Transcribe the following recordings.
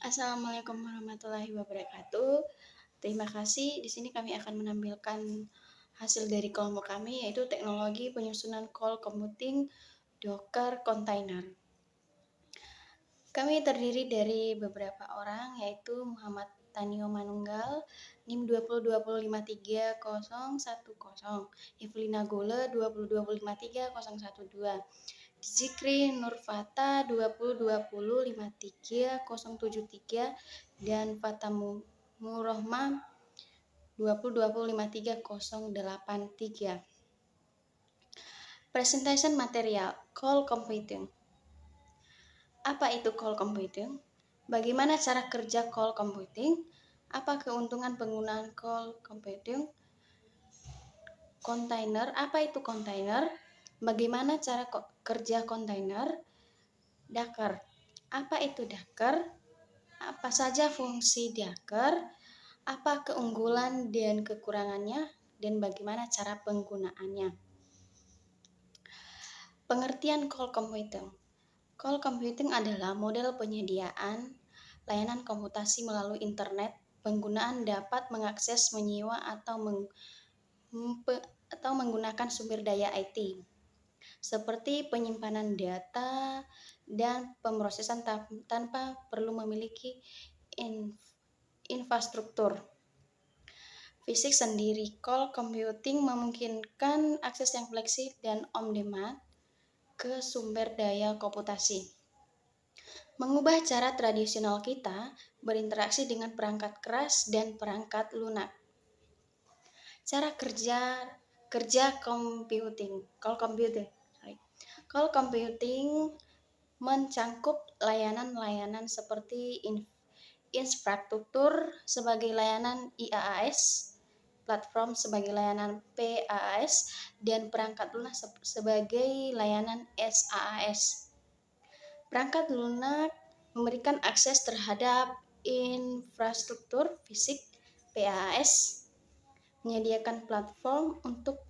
Assalamualaikum warahmatullahi wabarakatuh. Terima kasih. Di sini kami akan menampilkan hasil dari kelompok kami, yaitu teknologi penyusunan call computing Docker container. Kami terdiri dari beberapa orang, yaitu Muhammad Tanio Manunggal, NIM 202053010, Evelina Gole 202053012, Zikri Nurfata 202053073, dan Fatamu Murohma 202053083. Presentation material call computing. Apa itu call computing? Bagaimana cara kerja call computing? Apa keuntungan penggunaan call computing? Container, apa itu container? Bagaimana cara kerja container? Docker, apa itu Docker? Apa saja fungsi Docker? Apa keunggulan dan kekurangannya? Dan bagaimana cara penggunaannya? Pengertian call computing. Call computing adalah model penyediaan layanan komputasi melalui internet. Penggunaan dapat mengakses, menyewa, atau menggunakan sumber daya IT, seperti penyimpanan data dan pemrosesan tanpa perlu memiliki infrastruktur fisik sendiri. Call computing memungkinkan akses yang fleksibel dan on-demand ke sumber daya komputasi. Mengubah cara tradisional kita berinteraksi dengan perangkat keras dan perangkat lunak. Cara kerja computing. Call computing mencangkup layanan-layanan seperti infrastruktur sebagai layanan IaaS, platform sebagai layanan PaaS, dan perangkat lunak sebagai layanan SaaS. Perangkat lunak memberikan akses terhadap infrastruktur fisik. PaaS menyediakan platform untuk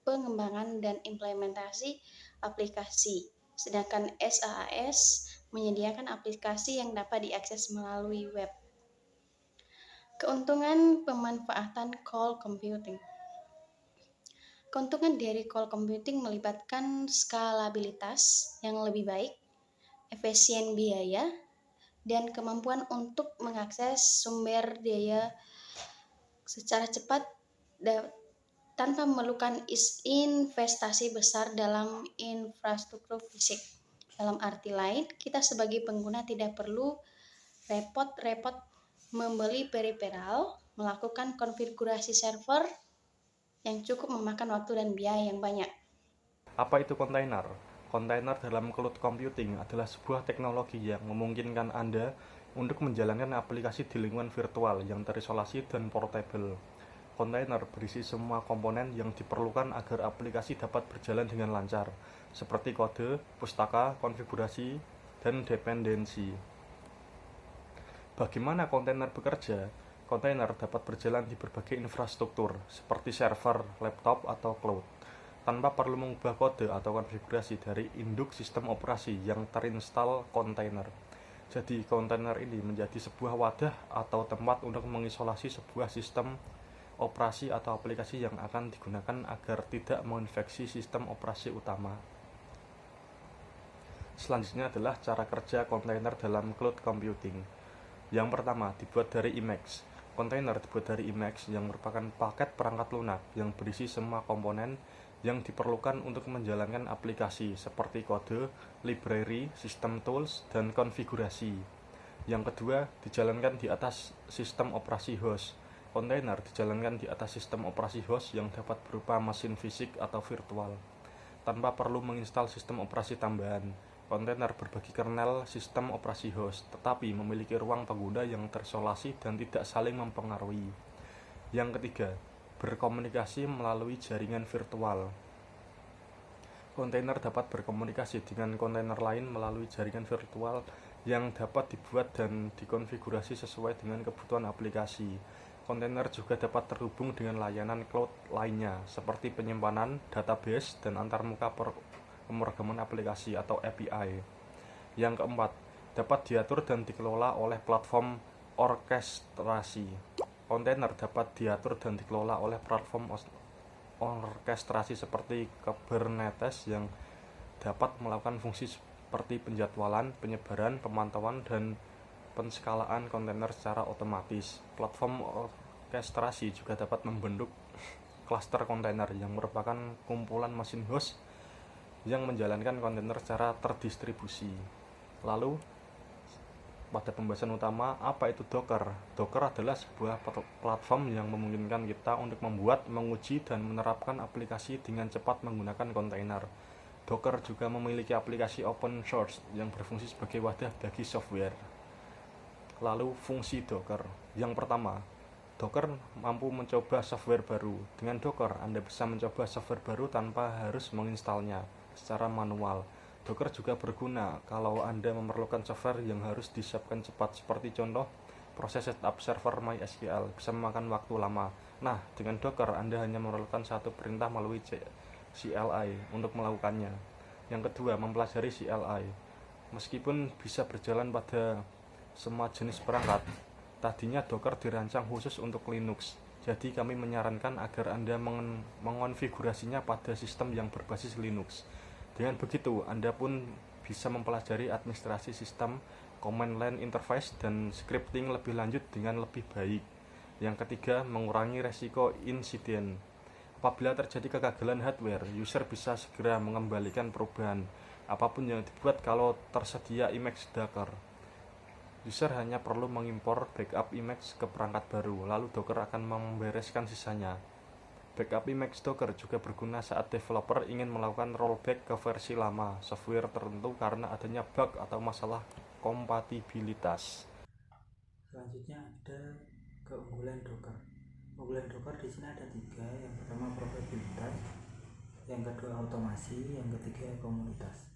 pengembangan dan implementasi aplikasi, sedangkan SaaS menyediakan aplikasi yang dapat diakses melalui web. Keuntungan pemanfaatan call computing. Keuntungan dari call computing melibatkan skalabilitas yang lebih baik, efisien biaya, dan kemampuan untuk mengakses sumber daya secara cepat tanpa memerlukan investasi besar dalam infrastruktur fisik. Dalam arti lain, kita sebagai pengguna tidak perlu repot-repot membeli peripheral, melakukan konfigurasi server yang cukup memakan waktu dan biaya yang banyak. Apa itu kontainer? Kontainer dalam cloud computing adalah sebuah teknologi yang memungkinkan Anda untuk menjalankan aplikasi di lingkungan virtual yang terisolasi dan portable. Kontainer berisi semua komponen yang diperlukan agar aplikasi dapat berjalan dengan lancar, seperti kode, pustaka, konfigurasi, dan dependensi. Bagaimana kontainer bekerja? Kontainer dapat berjalan di berbagai infrastruktur, seperti server, laptop, atau cloud, tanpa perlu mengubah kode atau konfigurasi dari induk sistem operasi yang terinstal kontainer. Jadi kontainer ini menjadi sebuah wadah atau tempat untuk mengisolasi sebuah sistem operasi atau aplikasi yang akan digunakan agar tidak menginfeksi sistem operasi utama. Selanjutnya adalah cara kerja kontainer dalam cloud computing. Yang pertama, dibuat dari Emacs. Kontainer dibuat dari Emacs yang merupakan paket perangkat lunak yang berisi semua komponen yang diperlukan untuk menjalankan aplikasi seperti kode, library, sistem tools, dan konfigurasi. Yang kedua, dijalankan di atas sistem operasi host. Kontainer dijalankan di atas sistem operasi host yang dapat berupa mesin fisik atau virtual, tanpa perlu menginstal sistem operasi tambahan. Kontainer berbagi kernel sistem operasi host, tetapi memiliki ruang pengguna yang terisolasi dan tidak saling mempengaruhi. Yang ketiga, berkomunikasi melalui jaringan virtual. Kontainer dapat berkomunikasi dengan kontainer lain melalui jaringan virtual yang dapat dibuat dan dikonfigurasi sesuai dengan kebutuhan aplikasi. Kontainer juga dapat terhubung dengan layanan cloud lainnya, seperti penyimpanan, database, dan antarmuka pemrograman aplikasi atau API. Yang keempat, dapat diatur dan dikelola oleh platform orkestrasi. Kontainer dapat diatur dan dikelola oleh platform orkestrasi seperti Kubernetes yang dapat melakukan fungsi seperti penjadwalan, penyebaran, pemantauan, dan penskalaan kontainer secara otomatis. Platform orkestrasi juga dapat membentuk klaster kontainer yang merupakan kumpulan mesin host yang menjalankan kontainer secara terdistribusi. Lalu, pada pembahasan utama, apa itu Docker? Docker adalah sebuah platform yang memungkinkan kita untuk membuat, menguji, dan menerapkan aplikasi dengan cepat menggunakan kontainer. Docker juga memiliki aplikasi open source yang berfungsi sebagai wadah bagi software. Lalu, fungsi Docker. Yang pertama, Docker mampu mencoba software baru. Dengan Docker, Anda bisa mencoba software baru tanpa harus menginstalnya secara manual. Docker juga berguna kalau Anda memerlukan software yang harus disiapkan cepat, seperti contoh proses setup server MySQL bisa memakan waktu lama. Nah, dengan Docker Anda hanya memerlukan satu perintah melalui CLI untuk melakukannya. Yang kedua, mempelajari CLI. Meskipun bisa berjalan pada semua jenis perangkat, tadinya Docker dirancang khusus untuk Linux. Jadi kami menyarankan agar Anda mengonfigurasinya pada sistem yang berbasis Linux. Dengan begitu, Anda pun bisa mempelajari administrasi sistem, command line interface, dan scripting lebih lanjut dengan lebih baik. Yang ketiga, mengurangi resiko insiden. Apabila terjadi kegagalan hardware, user bisa segera mengembalikan perubahan apapun yang dibuat kalau tersedia image Docker. User hanya perlu mengimpor backup image ke perangkat baru, lalu Docker akan membereskan sisanya. Backup image Docker juga berguna saat developer ingin melakukan rollback ke versi lama software tertentu karena adanya bug atau masalah kompatibilitas. Selanjutnya ada keunggulan Docker. Keunggulan Docker di sini ada 3. Yang pertama probabilitas, yang kedua otomasi, yang ketiga komunitas.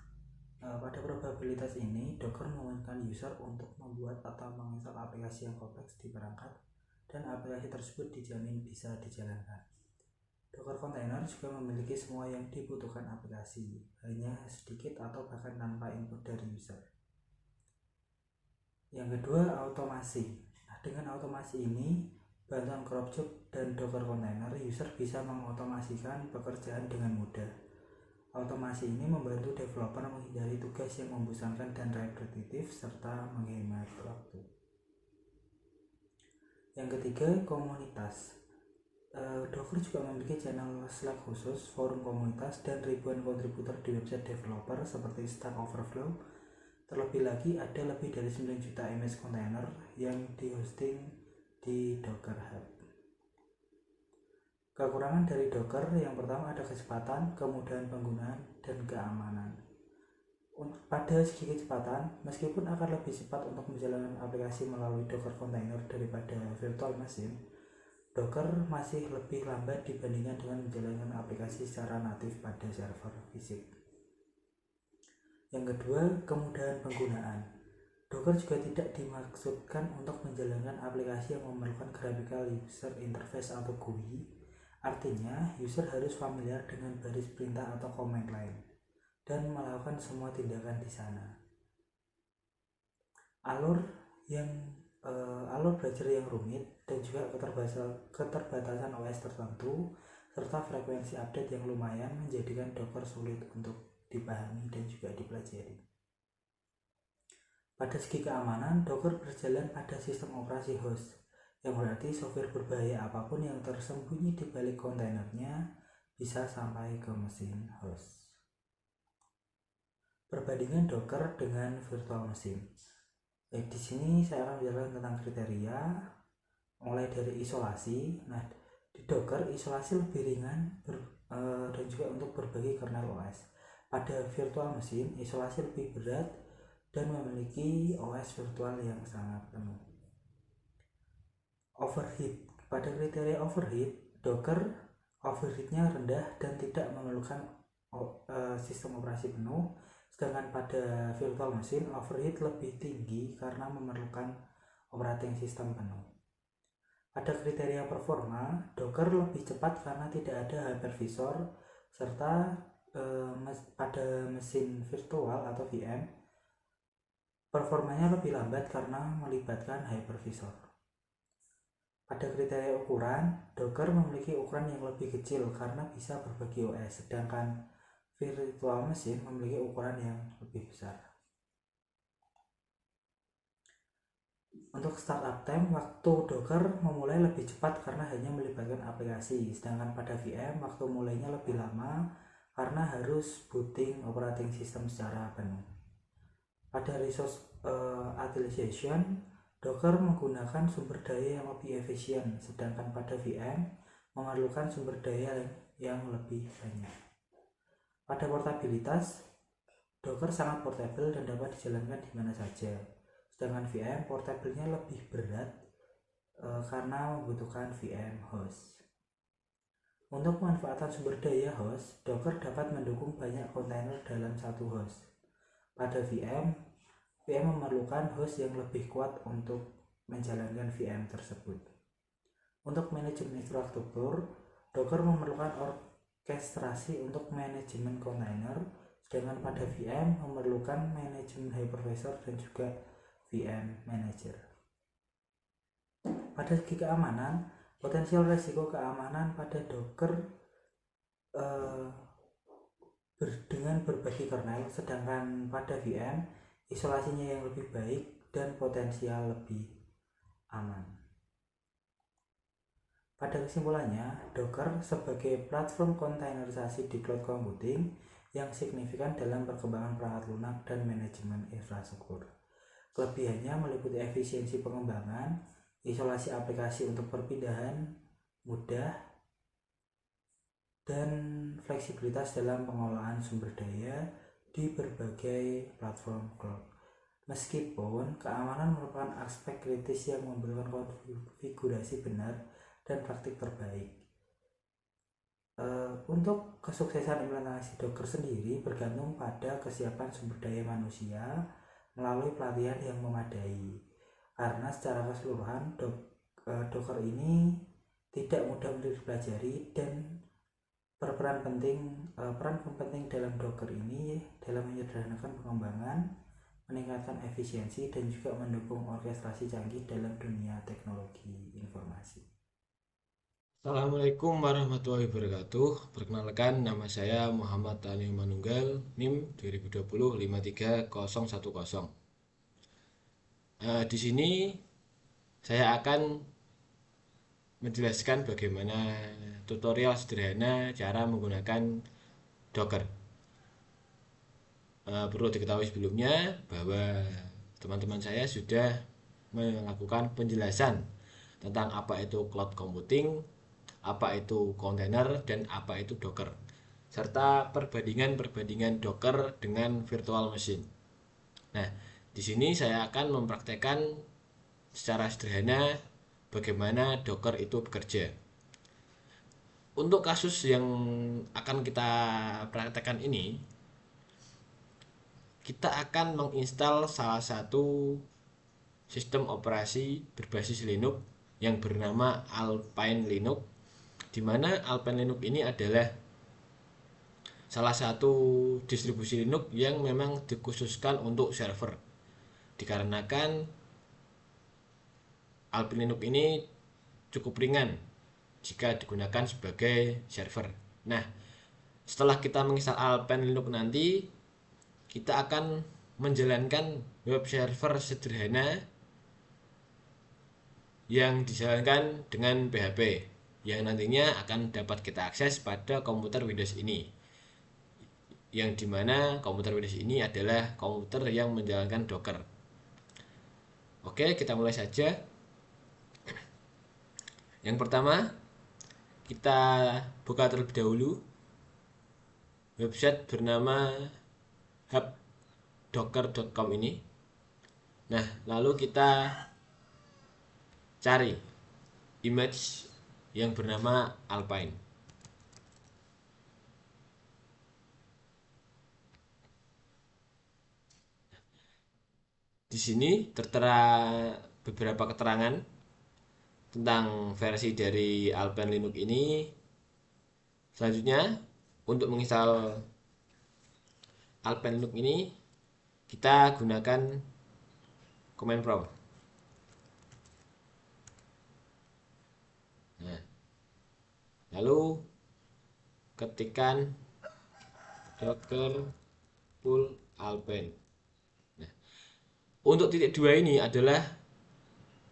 Pada probabilitas ini, Docker memungkinkan user untuk membuat atau menginstal aplikasi yang kompleks di perangkat, dan aplikasi tersebut dijamin bisa dijalankan. Docker Container juga memiliki semua yang dibutuhkan aplikasi, hanya sedikit atau bahkan tanpa input dari user. Yang kedua, automasi. Dengan automasi ini, bantuan Cronjob dan Docker Container, user bisa mengotomasikan pekerjaan dengan mudah. Otomasi ini membantu developer menghindari tugas yang membosankan dan repetitif serta menghemat waktu. Yang ketiga, komunitas. Docker juga memiliki channel Slack khusus, forum komunitas, dan ribuan kontributor di website developer seperti Stack Overflow. Terlebih lagi, ada lebih dari 9 juta image container yang dihosting di Docker Hub. Kekurangan dari Docker yang pertama ada kecepatan, kemudahan penggunaan, dan keamanan. Pada segi kecepatan, meskipun akan lebih cepat untuk menjalankan aplikasi melalui Docker Container daripada virtual machine, Docker masih lebih lambat dibandingkan dengan menjalankan aplikasi secara natif pada server fisik. Yang kedua, kemudahan penggunaan. Docker juga tidak dimaksudkan untuk menjalankan aplikasi yang memerlukan graphical user interface atau GUI. Artinya, user harus familiar dengan baris perintah atau command line dan melakukan semua tindakan di sana. Alur belajar yang rumit dan juga keterbatasan OS tertentu serta frekuensi update yang lumayan menjadikan Docker sulit untuk dipahami dan juga dipelajari. Pada segi keamanan, Docker berjalan pada sistem operasi host, yang berarti software berbahaya apapun yang tersembunyi di balik kontainernya bisa sampai ke mesin host. Perbandingan Docker dengan virtual machine. Di sini saya akan menjelaskan tentang kriteria, mulai dari isolasi. Nah, di Docker isolasi lebih ringan dan juga untuk berbagi kernel OS. Pada virtual machine, isolasi lebih berat dan memiliki OS virtual yang sangat penuh. Overheat. Pada kriteria overheat, Docker overheatnya rendah dan tidak memerlukan sistem operasi penuh. Sedangkan pada virtual machine, overheat lebih tinggi karena memerlukan operating system penuh. Pada kriteria performa, Docker lebih cepat karena tidak ada hypervisor, serta pada mesin virtual atau VM, Performanya lebih lambat karena melibatkan hypervisor. Pada kriteria ukuran, Docker memiliki ukuran yang lebih kecil karena bisa berbagi OS, sedangkan virtual machine memiliki ukuran yang lebih besar. Untuk startup time, waktu Docker memulai lebih cepat karena hanya melibatkan aplikasi, sedangkan pada VM waktu mulainya lebih lama karena harus booting operating system secara penuh. Pada resource utilization, Docker menggunakan sumber daya yang lebih efisien, sedangkan pada VM memerlukan sumber daya yang lebih banyak. Pada portabilitas, Docker sangat portable dan dapat dijalankan di mana saja. Sedangkan VM portable-nya lebih berat karena membutuhkan VM host. Untuk pemanfaatan sumber daya host, Docker dapat mendukung banyak kontainer dalam satu host. Pada VM memerlukan host yang lebih kuat untuk menjalankan VM tersebut. Untuk manajemen infrastruktur, Docker memerlukan orkestrasi untuk manajemen kontainer, sedangkan pada VM memerlukan manajemen hypervisor dan juga VM Manager. Pada segi keamanan, potensial resiko keamanan pada Docker dengan berbagi kernel, sedangkan pada VM isolasinya yang lebih baik dan potensial lebih aman. Pada kesimpulannya, Docker sebagai platform kontainerisasi di cloud computing yang signifikan dalam perkembangan perangkat lunak dan manajemen infrastruktur. Kelebihannya meliputi efisiensi pengembangan, isolasi aplikasi untuk perpindahan mudah, dan fleksibilitas dalam pengelolaan sumber daya di berbagai platform cloud. Meskipun keamanan merupakan aspek kritis yang membutuhkan konfigurasi benar dan praktik terbaik. Untuk kesuksesan implementasi Docker sendiri bergantung pada kesiapan sumber daya manusia melalui pelatihan yang memadai, karena secara keseluruhan Docker ini tidak mudah untuk dipelajari, dan peran penting dalam Docker ini dalam menyederhanakan pengembangan, meningkatkan efisiensi, dan juga mendukung orkestrasi canggih dalam dunia teknologi informasi. Assalamualaikum warahmatullahi wabarakatuh. Perkenalkan, nama saya Muhammad Tani Manunggal, NIM 2020 53010. Di sini saya akan menjelaskan bagaimana tutorial sederhana cara menggunakan Docker. Perlu diketahui sebelumnya bahwa teman-teman saya sudah melakukan penjelasan tentang apa itu cloud computing, apa itu kontainer, dan apa itu Docker, serta perbandingan Docker dengan virtual machine. Nah, di sini saya akan mempraktekkan secara sederhana bagaimana Docker itu bekerja. Untuk kasus yang akan kita praktekkan ini, kita akan menginstal salah satu sistem operasi berbasis Linux yang bernama Alpine Linux, di mana Alpine Linux ini adalah salah satu distribusi Linux yang memang dikhususkan untuk server, dikarenakan Alpine Linux ini cukup ringan jika digunakan sebagai server. Nah, setelah kita menginstal Alpine Linux nanti, kita akan menjalankan web server sederhana yang dijalankan dengan PHP, yang nantinya akan dapat kita akses pada komputer Windows ini, yang dimana komputer Windows ini adalah komputer yang menjalankan Docker. Oke, kita mulai saja. Yang pertama, kita buka terlebih dahulu website bernama hubdocker.com ini. Nah, lalu kita cari image yang bernama Alpine. Di sini tertera beberapa keterangan tentang versi dari Alpine Linux ini. Selanjutnya, untuk menginstal Alpine Linux ini, kita gunakan command prompt. Nah, lalu ketikkan docker pull alpine. Nah, untuk titik 2 ini adalah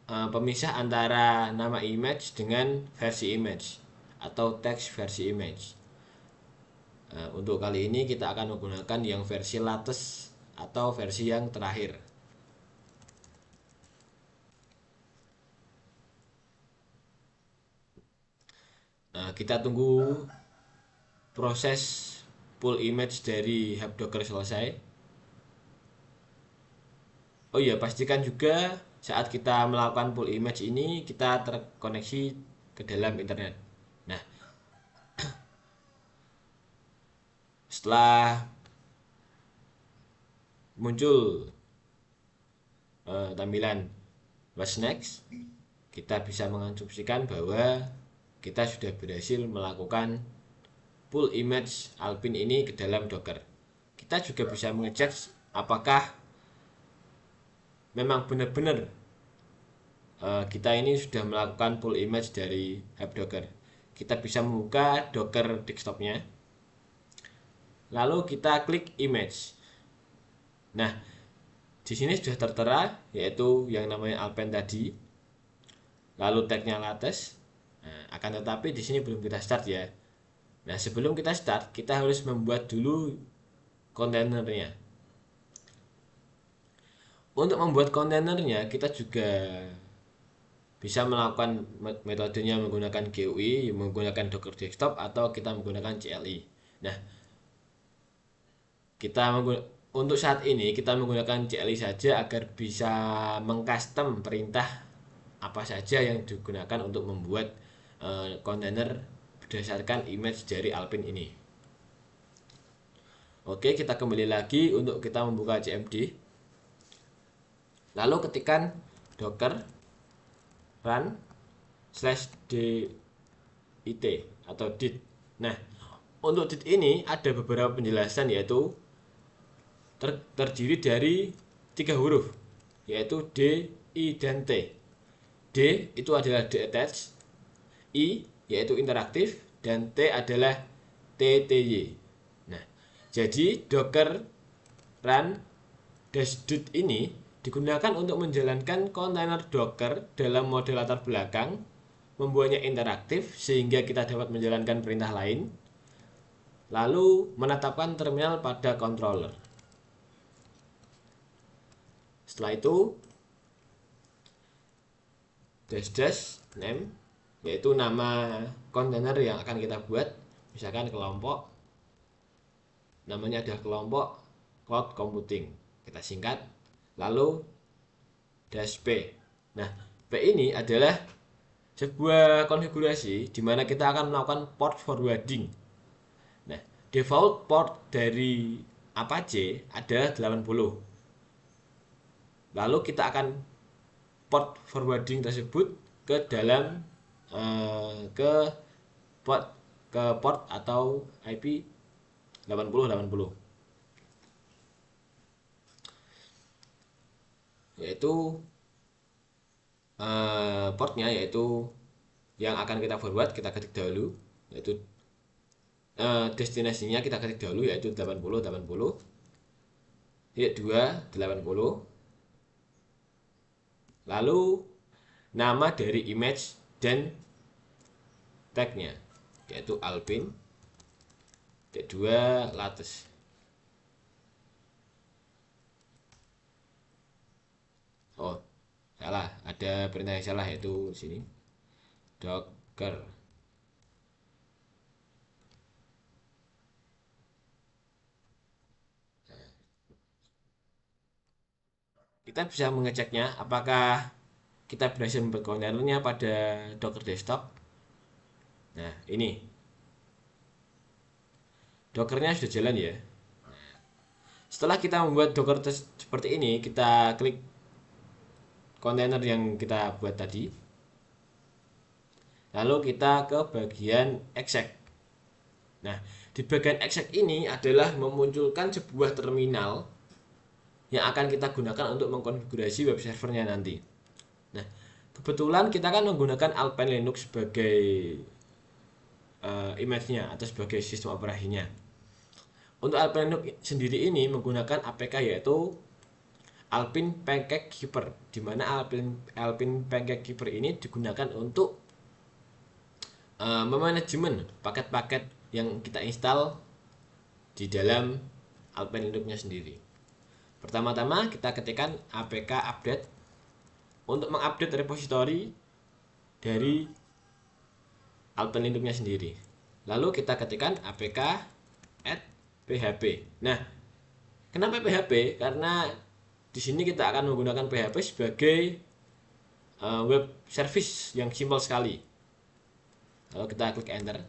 pemisah antara nama image dengan versi image atau teks versi image. Untuk kali ini kita akan menggunakan yang versi latest atau versi yang terakhir. Kita tunggu proses pull image dari hub docker selesai. Oh iya, pastikan juga saat kita melakukan pull image ini kita terkoneksi ke dalam internet. Nah, setelah muncul tampilan what's next, kita bisa mengasumsikan bahwa kita sudah berhasil melakukan pull image Alpine ini ke dalam Docker. Kita juga bisa mengecek apakah memang benar-benar kita ini sudah melakukan pull image dari hub Docker. Kita bisa membuka Docker desktopnya, lalu kita klik image. Nah, di sini sudah tertera yaitu yang namanya Alpine tadi, lalu tagnya latest. Nah, akan tetapi di sini belum kita start ya. Nah, sebelum kita start, kita harus membuat dulu kontainernya. Untuk membuat kontainernya, kita juga bisa melakukan metodenya menggunakan GUI, menggunakan Docker Desktop, atau kita menggunakan CLI. Nah, untuk saat ini kita menggunakan CLI saja agar bisa mengcustom perintah apa saja yang digunakan untuk membuat kontainer berdasarkan image dari Alpine ini. Oke, kita kembali lagi untuk kita membuka CMD. Lalu ketikkan docker run /dit atau dit. Nah, untuk dit ini ada beberapa penjelasan, yaitu terdiri dari 3 huruf, yaitu D, I, dan T. D itu adalah detach, I yaitu interaktif, dan T adalah TTY. Nah, jadi docker run -dit ini digunakan untuk menjalankan kontainer Docker dalam mode latar belakang, membuatnya interaktif sehingga kita dapat menjalankan perintah lain, lalu menetapkan terminal pada controller. Setelah itu --name yaitu nama kontainer yang akan kita buat, misalkan kelompok, namanya adalah kelompok cloud computing, kita singkat, lalu -p. Nah, P ini adalah sebuah konfigurasi di mana kita akan melakukan port forwarding. Nah, default port dari Apache adalah 80. Lalu kita akan port forwarding tersebut ke dalam port atau IP 8080, yaitu portnya yaitu yang akan kita forward kita ketik dahulu, yaitu destinasinya kita ketik dahulu, yaitu 8080 280, lalu nama dari image dan tagnya yaitu Alpine -2 latest. Oh, salah, ada perintah yang salah, yaitu sini docker kita bisa mengeceknya apakah kita berhasil membuat kontainernya pada Docker Desktop. Nah, ini Dockernya sudah jalan ya. Setelah kita membuat Docker seperti ini, kita klik kontainer yang kita buat tadi, lalu kita ke bagian exec. Nah, di bagian exec ini adalah memunculkan sebuah terminal yang akan kita gunakan untuk mengkonfigurasi web servernya nanti. Nah, kebetulan kita kan menggunakan Alpine Linux sebagai image-nya atau sebagai sistem operasinya. Untuk Alpine Linux sendiri ini menggunakan APK yaitu Alpine Pancake Keeper, di mana Alpine Pancake Keeper ini digunakan untuk memanajemen paket-paket yang kita install di dalam Alpine Linux-nya sendiri. Pertama-tama kita ketikkan apk update untuk mengupdate repository dari Alpine Linux-nya sendiri. Lalu kita ketikkan apk add php. Nah, kenapa php? Karena di sini kita akan menggunakan PHP sebagai web service yang simpel sekali. Lalu kita klik enter.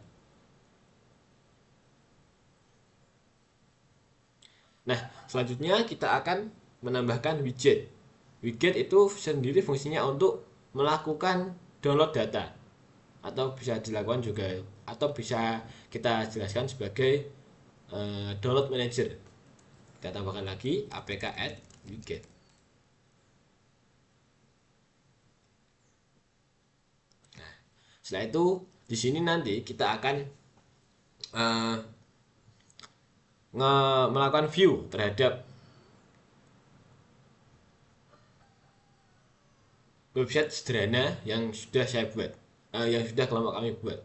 Nah, selanjutnya kita akan menambahkan widget. Widget itu sendiri fungsinya untuk melakukan download data, atau bisa dilakukan juga, atau bisa kita jelaskan sebagai download manager. Kita tambahkan lagi apk add widget. Nah, setelah itu di sini nanti kita akan melakukan view terhadap website sederhana yang sudah saya buat, yang sudah kelompok kami buat.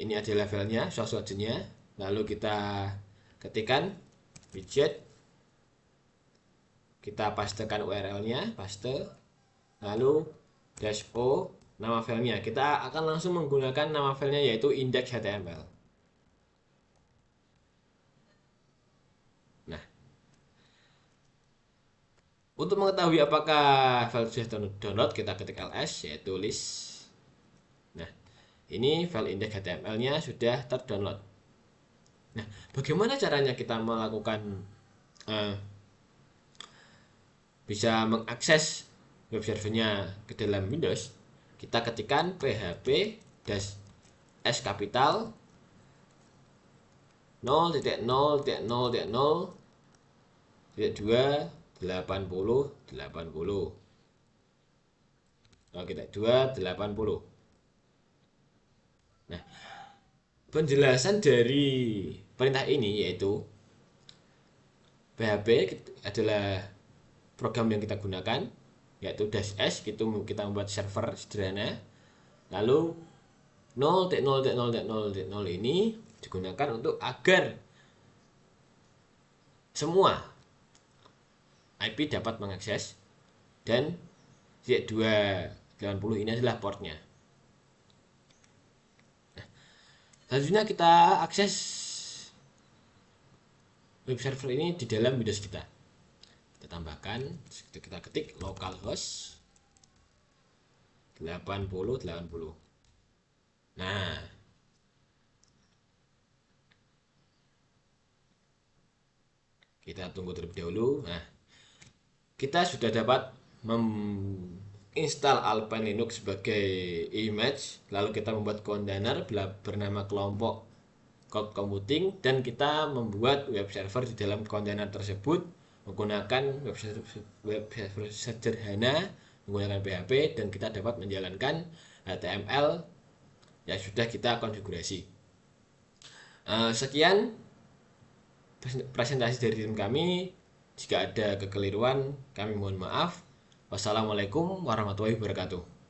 Ini adalah filenya, source code-nya. Lalu kita ketikkan widget, kita pastekan URL-nya, paste, lalu -o nama filenya. Kita akan langsung menggunakan nama filenya yaitu index.html. Nah, untuk mengetahui apakah file sudah download, kita ketik ls yaitu list. Nah, ini file index.html-nya sudah terdownload. Nah, bagaimana caranya kita melakukan bisa mengakses web servernya ke dalam Windows? Kita ketikkan php-s kapital 0.0.0.28080. Kalau kita 280. Nah, penjelasan dari perintah ini yaitu PHP adalah program yang kita gunakan, yaitu -s, itu kita membuat server sederhana. Lalu 0.0.0.0.0 ini digunakan untuk agar semua IP dapat mengakses, dan 280 ini adalah portnya. Nah, selanjutnya kita akses web server ini di dalam Windows kita. Kita tambahkan, kita ketik localhost 8080. Nah, kita tunggu terlebih dahulu. Nah, kita sudah dapat menginstal Alpine Linux sebagai image. Lalu kita membuat kontainer bernama kelompok cloud computing, dan kita membuat web server di dalam kontainer tersebut menggunakan web server sederhana menggunakan PHP, dan kita dapat menjalankan HTML yang sudah kita konfigurasi. Sekian presentasi dari tim kami. Jika ada kekeliruan, kami mohon maaf. Wassalamualaikum warahmatullahi wabarakatuh.